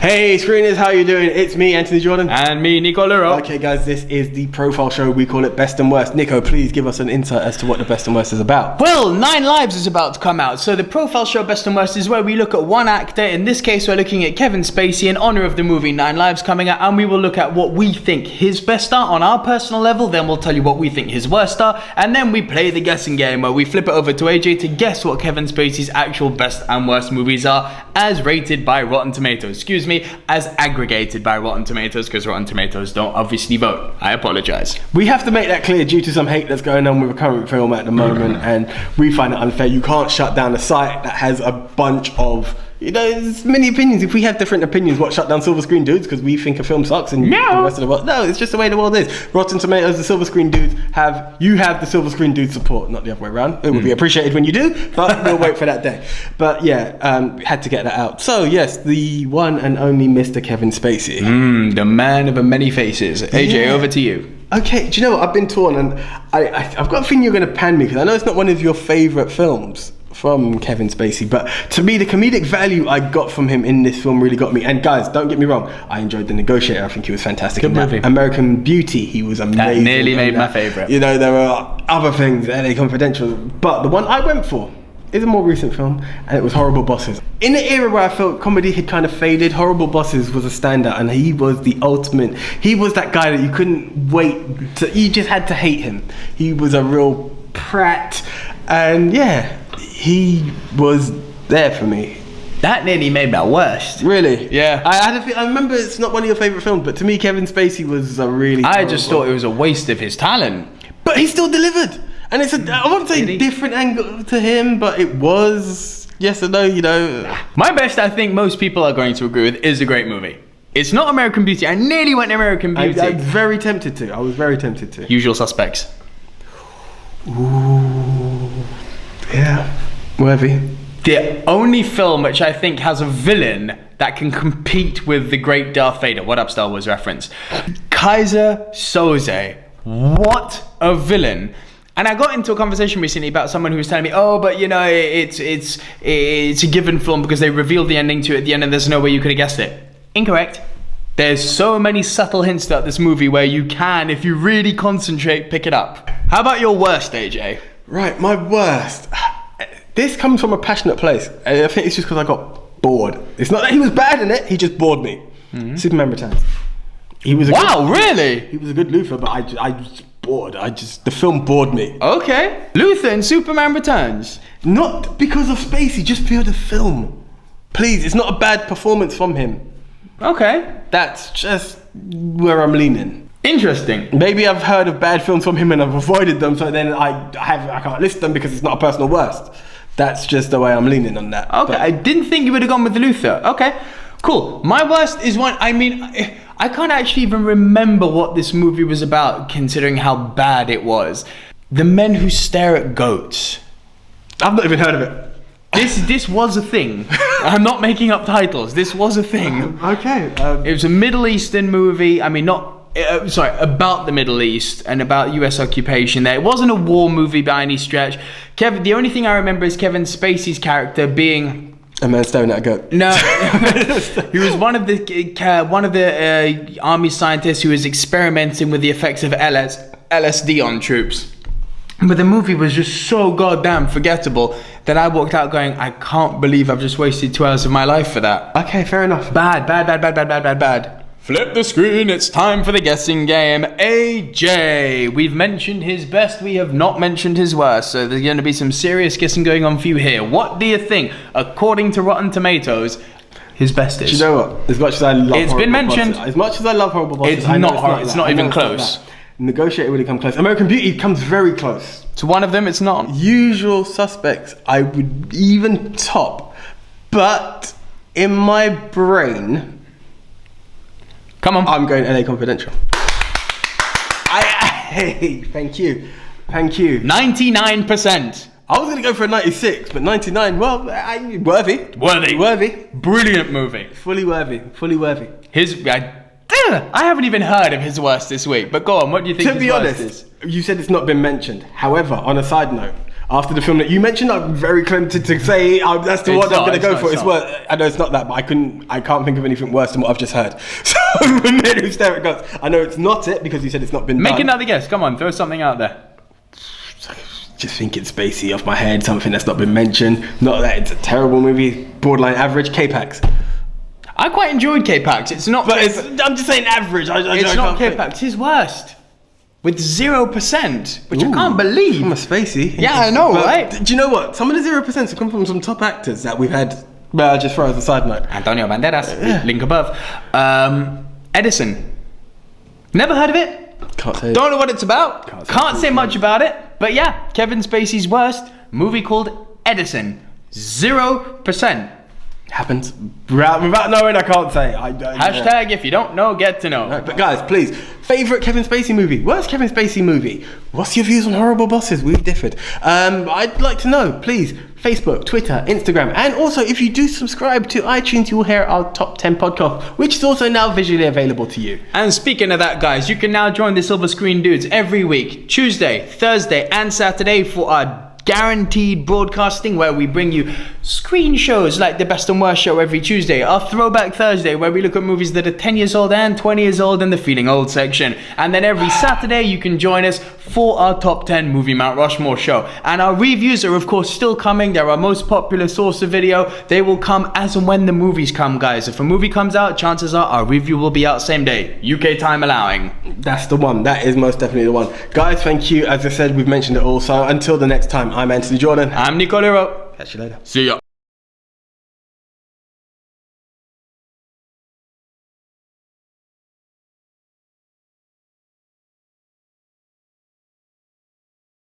Hey screeners, how you doing? It's me, Anthony Jordan. And me, Nico Lurot. Okay guys, this is the profile show. We call it Best and Worst. Nico, please give us an insight as to what the Best and Worst is about. Well, 9 Lives is about to come out. So the profile show Best and Worst is where we look at one actor. In this case, we're looking at Kevin Spacey in honor of the movie 9 Lives coming out. And we will look at what we think his best are on our personal level. Then we'll tell you what we think his worst are. And then we play the guessing game where we flip it over to AJ to guess what Kevin Spacey's actual best and worst movies are as rated by Rotten Tomatoes. Excuse me, as aggregated by Rotten Tomatoes, because Rotten Tomatoes don't obviously vote. I apologize. We have to make that clear due to some hate that's going on with a current film at the moment, and we find it unfair. You can't shut down a site that has a bunch of, there's many opinions. If we have different opinions, what shut down Silver Screen Dudes because we think a film sucks and the rest of the world? No, it's just the way the world is. Rotten Tomatoes, the Silver Screen Dudes have the Silver Screen Dudes support, not the other way around. It would be appreciated when you do, but we'll wait for that day. But yeah, had to get that out. So yes, the one and only Mr. Kevin Spacey. The man of many faces. AJ, over to you. Okay, do you know what? I've been torn, and I've got a feeling you're going to pan me because I know it's not one of your favourite films from Kevin Spacey, but to me the comedic value I got from him in this film really got me. And guys, don't get me wrong, I enjoyed The Negotiator. I think he was fantastic. Good movie. American Beauty, he was amazing. That nearly made my favourite. There were other things, LA Confidential, but the one I went for is a more recent film, and it was Horrible Bosses. In the era where I felt comedy had kind of faded, Horrible Bosses was a standout, and he was the ultimate. He was that guy that you couldn't wait you just had to hate him. He was a real prat, and yeah, he was there for me. That nearly made my worst. Really? Yeah. I remember it's not one of your favourite films, but to me Kevin Spacey was a really I just thought it was a waste of his talent. But he still delivered. And it's I wouldn't say different angle to him, but it was yes or no, My best, I think most people are going to agree with, is a great movie. It's not American Beauty. I nearly went American Beauty. I was very tempted to. Usual Suspects. Ooh. Yeah. Worthy. The only film which I think has a villain that can compete with the great Darth Vader. What up, Star Wars reference? Kaiser Soze. What a villain. And I got into a conversation recently about someone who was telling me, oh, but it's a given film because they revealed the ending to it at the end and there's no way you could have guessed it. Incorrect. There's so many subtle hints throughout this movie where you can, if you really concentrate, pick it up. How about your worst, AJ? Right, my worst. This comes from a passionate place. And I think it's just because I got bored. It's not that he was bad in it, he just bored me. Superman Returns. He was really? He was a good Luther, but I just bored. The film bored me. Okay. Luther in Superman Returns. Not because of Spacey, just for the film. Please, it's not a bad performance from him. Okay. That's just where I'm leaning. Interesting. Maybe I've heard of bad films from him and I've avoided them, so then I can't list them because it's not a personal worst. That's just the way I'm leaning on that. Okay, I didn't think you would have gone with Luther. Okay, cool. My worst is one, I can't actually even remember what this movie was about considering how bad it was. The Men Who Stare at Goats. I've not even heard of it. This was a thing. I'm not making up titles. This was a thing. Okay. It was a Middle Eastern movie. About the Middle East and about US occupation there. It wasn't a war movie by any stretch. The only thing I remember is Kevin Spacey's character being a man staring at a goat. No, he was one of the army scientists who was experimenting with the effects of LSD on troops. But the movie was just so goddamn forgettable that I walked out going, I can't believe I've just wasted 2 hours of my life for that. Okay, fair enough. Bad. Flip the screen, it's time for the guessing game. AJ, we've mentioned his best, we have not mentioned his worst, so there's going to be some serious guessing going on for you here. What do you think, according to Rotten Tomatoes, his best is? Do you know what? As much as I love It's been mentioned. As much as I love Horrible Bosses, it's not even close. Negotiator really come close. American Beauty comes very close. To one of them, it's not. Usual Suspects, I would even top, but in my brain, come on, I'm going LA Confidential. Thank you. 99%. I was going to go for a 96, but 99, well, worthy. Brilliant movie. Fully worthy. I haven't even heard of his worst this week, but go on, what do you think his worst is? You said it's not been mentioned. However, on a side note, After the film that you mentioned, I'm very tempted to say that's the one I'm going to go for. It's worse. I know it's not that, but I can't think of anything worse than what I've just heard. So Men Who Stare at Gods. I know it's not it because you said it's not been done. Make another guess. Come on, throw something out there. Just thinking Spacey off my head, something that's not been mentioned. Not that it's a terrible movie, borderline average. K-Pax. I quite enjoyed K-Pax. It's not. But I'm just saying average. It's not K-Pax. His worst. With 0%, which I can't believe. I'm a Spacey. Yeah, I know, right? Do you know what? Some of the 0% have come from some top actors that we've had. Just throw as a side note. Antonio Banderas, link above. Edison. Never heard of it. Can't say. Don't know what it's about. Can't say much about it. But yeah, Kevin Spacey's worst movie called Edison. 0%. Happens without knowing. I can't say. Hashtag if you don't know, get to know. Right, but guys, please, favorite Kevin Spacey movie. Worst Kevin Spacey movie. What's your views on Horrible Bosses? We've differed. I'd like to know. Please, Facebook, Twitter, Instagram, and also if you do subscribe to iTunes, you will hear our top 10 podcast, which is also now visually available to you. And speaking of that, guys, you can now join the Silver Screen Dudes every week, Tuesday, Thursday, and Saturday for our guaranteed broadcasting, where we bring you screen shows like the Best and Worst show every Tuesday, our Throwback Thursday, where we look at movies that are 10 years old and 20 years old in the Feeling Old section, and then every Saturday you can join us for our top 10 movie Mount Rushmore show. And our reviews are of course still coming. They're our most popular source of video. They will come as and when the movies come, guys. If a movie comes out, chances are our review will be out same day, UK time allowing. That's the one. That is most definitely the one. Guys, thank you. As I said, we've mentioned it all. So until the next time, I'm Anthony Jordan. I'm Nico Lurot. Catch you later. See ya.